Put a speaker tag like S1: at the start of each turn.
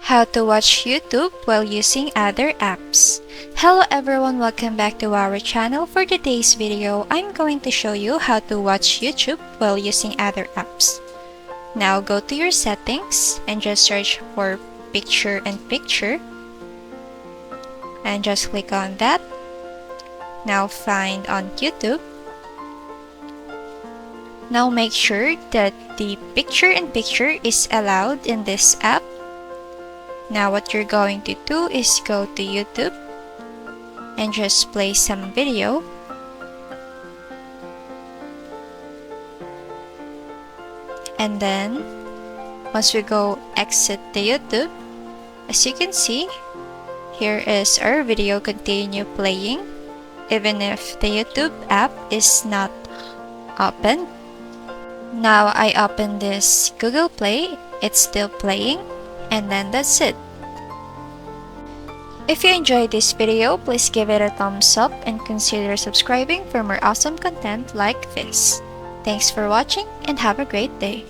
S1: How to watch YouTube while using other apps. Hello everyone, welcome back to our channel. For today's video, I'm going to show you how to watch YouTube while using other apps. Now go to your settings and just search for picture in picture and just click on that. Now find on YouTube. Now make sure that the picture in picture is allowed in this app. Now what you're going to do is go to YouTube and just play some video. And then once we go exit the YouTube, as you can see, here is our video continue playing even if the YouTube app is not open. Now I open this Google Play, it's still playing, and then that's it. If you enjoyed this video, please give it a thumbs up and consider subscribing for more awesome content like this. Thanks for watching and have a great day.